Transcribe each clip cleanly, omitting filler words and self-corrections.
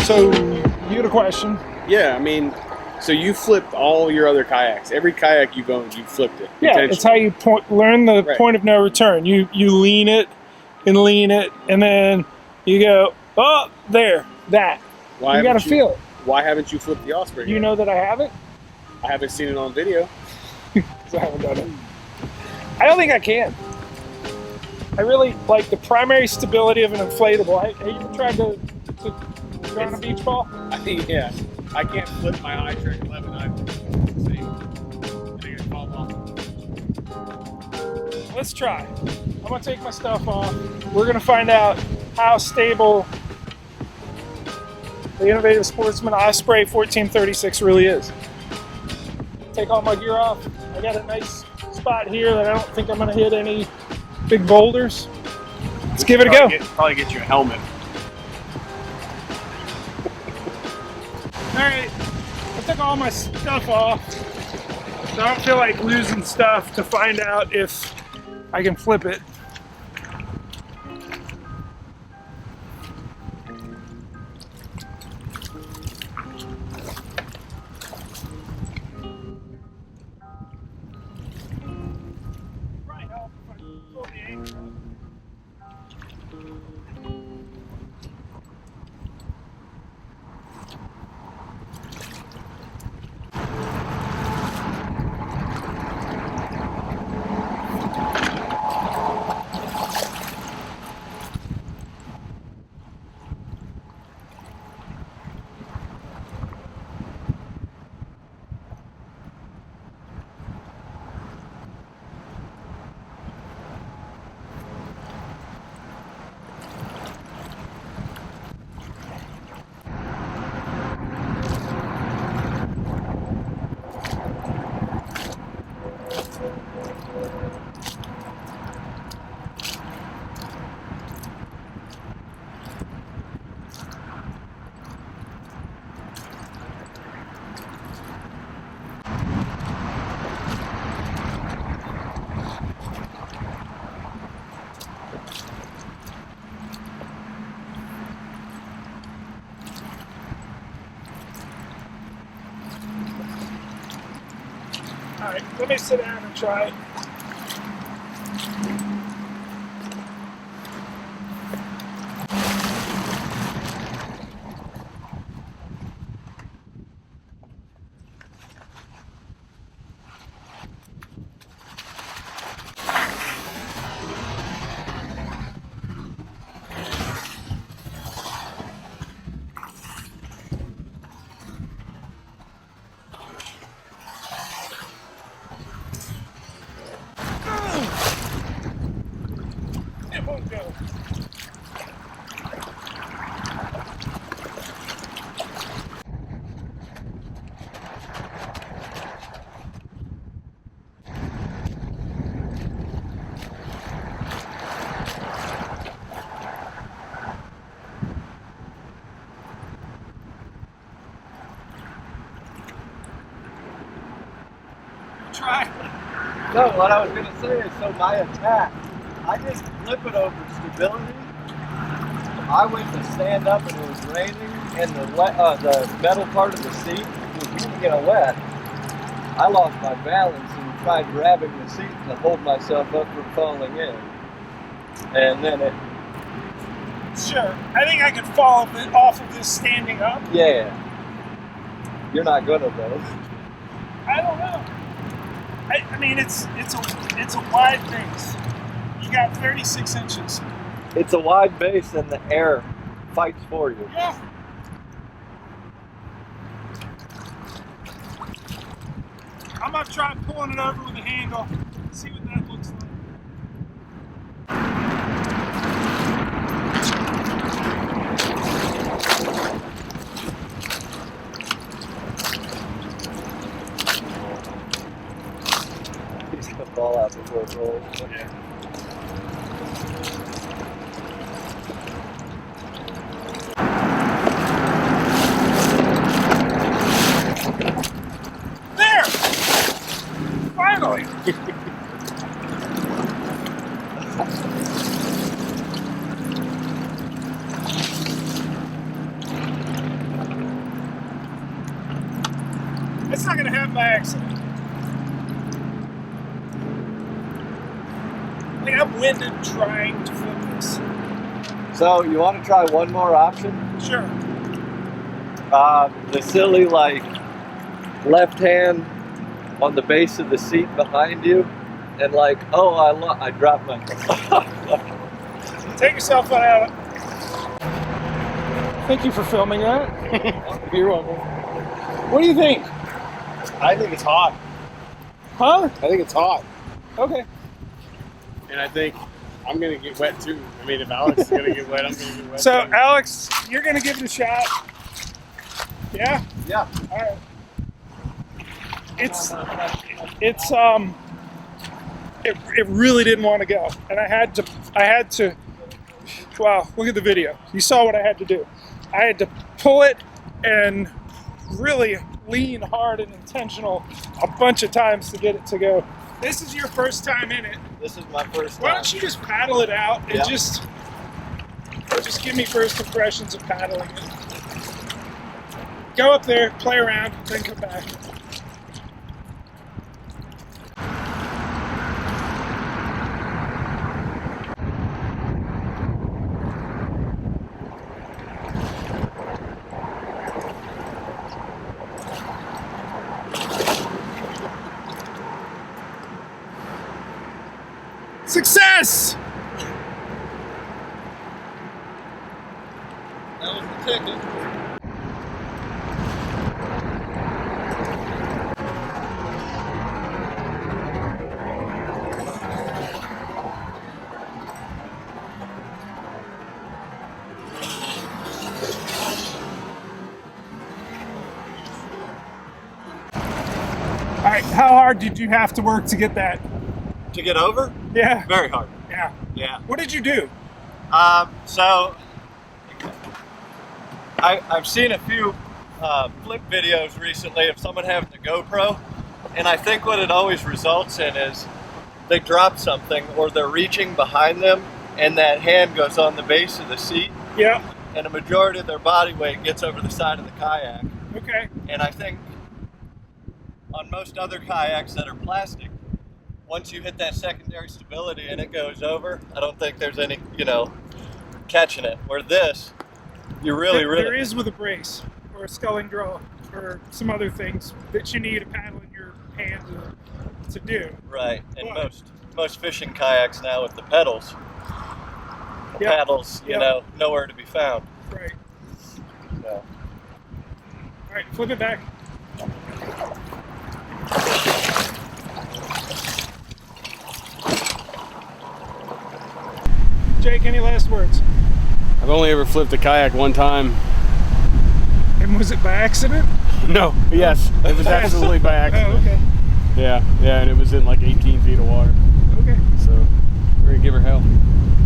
So, you had a question? Yeah, I mean, so you flipped all your other kayaks. Every kayak you owned, you flipped it. Yeah, it's how you learn the point of no return. You lean it, and then you go, oh, there, that. You got to feel it. Why haven't you flipped the Osprey yet? You know that I haven't? I haven't seen it on video. I haven't done it. I don't think I can. I really like the primary stability of an inflatable. Have you ever tried to go on a beach ball? Yeah. I can't flip my high track 11 either. See? I think it fall off. Let's try. I'm going to take my stuff off. We're going to find out how stable the innovative Sportsman Osprey 1436 really is. Take all my gear off. I got a nice spot here that I don't think I'm going to hit any big boulders. Let's give it a go. Probably get you a helmet. Alright, I took all my stuff off, so I don't feel like losing stuff to find out if I can flip it. Probably help if I pull the anchor up. Alright, let me sit down and try it. It won't go. Try. No, what I was going to say is, so my attack, I didn't flip it over stability. I went to stand up and it was raining, and the metal part of the seat was really getting wet. I lost my balance and tried grabbing the seat to hold myself up from falling in. And then it... Sure. I think I could fall off of this standing up. Yeah. You're not gonna though. I don't know. I mean, it's a wide base. You got 36 inches. It's a wide base and the air fights for you. Yeah. I'm gonna try pulling it over with a handle. See what that looks like. before it rolls. Yeah. There! Finally! It's not gonna happen by accident. Like, I'm winded trying to flip this. So you want to try one more option? Sure. The silly like left hand on the base of the seat behind you, and like, oh, I dropped my. Take yourself out. Thank you for filming that. You're welcome. What do you think? I think it's hot. Huh? I think it's hot. Okay. And I think I'm going to get wet too. I mean, if Alex is going to get wet, I'm going to get wet So, too. Alex, you're gonna give it a shot. Yeah? Yeah. All right. It really didn't want to go. And I had to, wow, look at the video. You saw what I had to do. I had to pull it and really lean hard and intentional a bunch of times to get it to go. This is your first time in it. This is my first Why time. don't you just paddle it out and Yeah. just give me first impressions of paddling it. Go up there, play around, then come back. Success! That was the ticket. All right, how hard did you have to work to get that? To get over? Yeah, Very hard. yeah. Yeah. What did you do? So I've seen a few flip videos recently of someone having the GoPro, and I think what it always results in is they drop something or they're reaching behind them and that hand goes on the base of the seat Yeah, and a majority of their body weight gets over the side of the kayak. okay. And I think on most other kayaks that are plastic, once you hit that secondary stability and it goes over, I don't think there's any, catching it. Where this, you really, There is with a brace or a sculling draw or some other things that you need a paddle in your hand to do. right. And What? most fishing kayaks now with the pedals, Yeah. paddles, Yeah. nowhere to be found. Right. So. All right, flip it back. Jake, any last words? I've only ever flipped a kayak one time. And was it by accident? No, yes, it was absolutely by accident. Oh, okay. Yeah, and it was in like 18 feet of water. Okay. So we're gonna give her hell.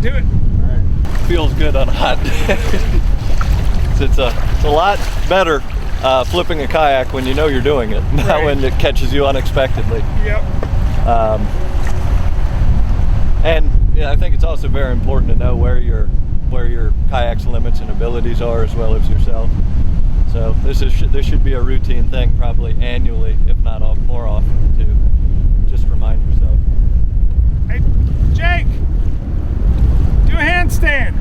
Do it. All right. Feels good on a hot day. It's a lot better flipping a kayak when you know you're doing it, not Right. when it catches you unexpectedly. Yep. And I think it's also very important to know where your kayak's limits and abilities are, as well as yourself. So this should be a routine thing, probably annually, if not more often, to just remind yourself. Hey, Jake, do a handstand.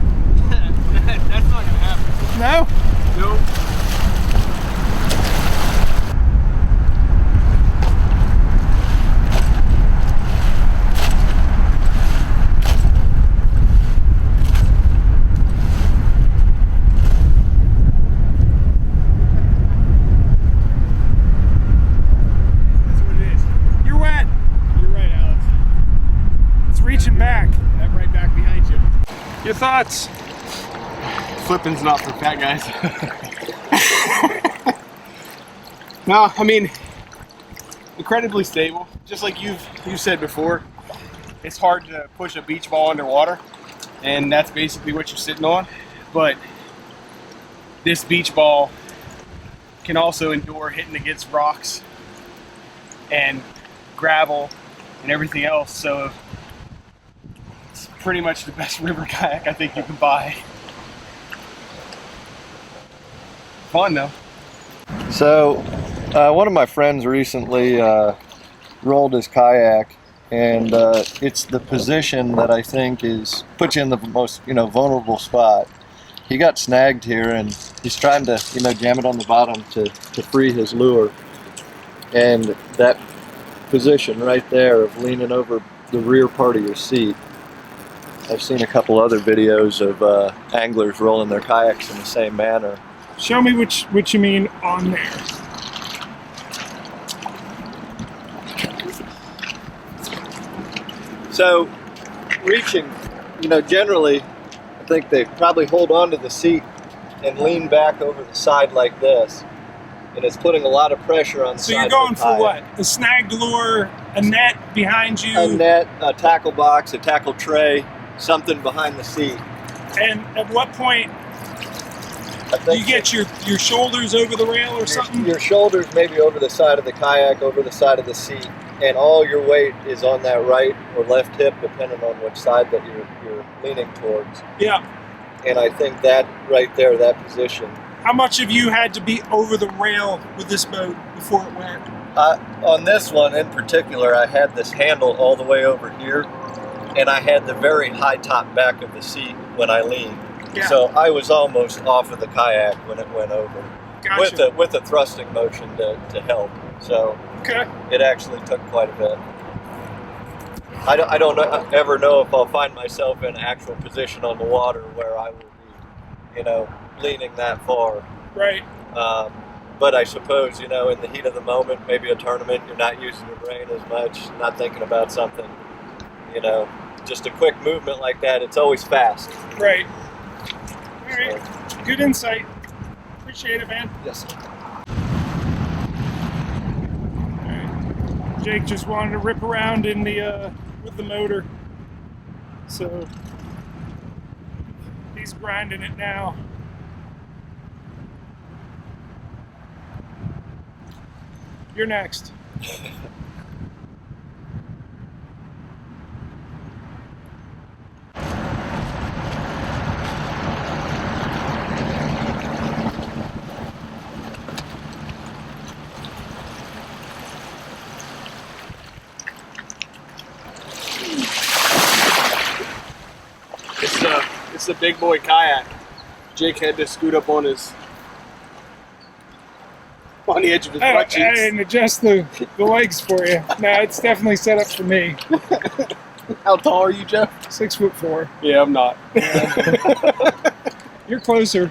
That's not gonna happen. No? Nope. That's what it is. You're wet. You're right, Alex. It's reaching back. I'm right back behind you. Your thoughts? Flipping's not for fat guys. No, I mean, incredibly stable. Just like you said before, it's hard to push a beach ball underwater, and that's basically what you're sitting on. But this beach ball can also endure hitting against rocks and gravel and everything else. So it's pretty much the best river kayak I think you can buy. Fun though. So, one of my friends recently rolled his kayak, and it's the position that I think puts you in the most vulnerable spot. He got snagged here, and he's trying to jam it on the bottom to free his lure. And that position right there of leaning over the rear part of your seat. I've seen a couple other videos of anglers rolling their kayaks in the same manner. Show me which you mean on there. So, reaching, generally, I think they probably hold on to the seat and lean back over the side like this. And it's putting a lot of pressure on the So side you're of the going for kayak. what? A snagged lure, a net behind you? A net, a tackle box, a tackle tray, something behind the seat. And at what point I do think you get your shoulders over the rail or something? your shoulders maybe over the side of the kayak, over the side of the seat, and all your weight is on that right or left hip, depending on which side that you're leaning towards. Yeah. And I think that right there, that position. How much of you had to be over the rail with this boat before it went? On this one in particular, I had this handle all the way over here, and I had the very high top back of the seat when I leaned. Yeah. So I was almost off of the kayak when it went over. Gotcha. With a thrusting motion to help. So Okay. it actually took quite a bit. I don't ever know if I'll find myself in actual position on the water where I will be, leaning that far. Right. But I suppose, in the heat of the moment, maybe a tournament, you're not using your brain as much, not thinking about something, just a quick movement like that, it's always fast. Right. All right. Good insight. Appreciate it, man. Yes, sir. All right. Jake just wanted to rip around in the with the motor, so he's grinding it now. You're next. It's a big boy kayak. Jake had to scoot up on the edge of his butt I cheeks. didn't adjust the legs for you. No, it's definitely set up for me. How tall are you, Jeff? 6'4". Yeah, I'm not. You're closer.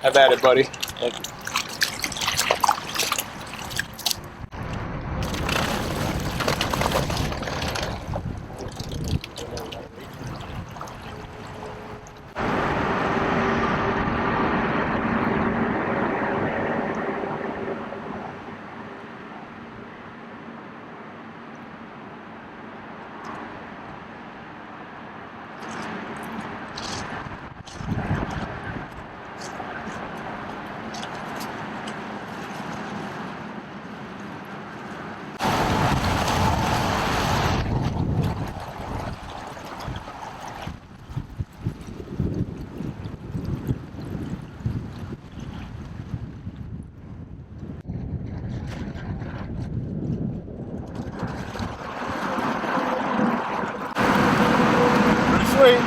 Have at it, buddy. Thank you. Sweet.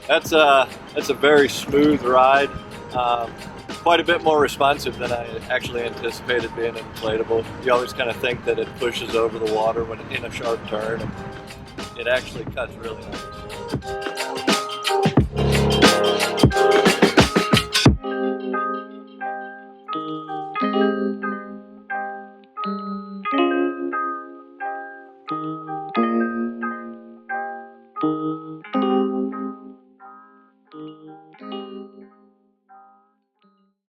That's a very smooth ride. Quite a bit more responsive than I actually anticipated being an inflatable. You always kind of think that it pushes over the water when it's in a sharp turn, and it actually cuts really nice.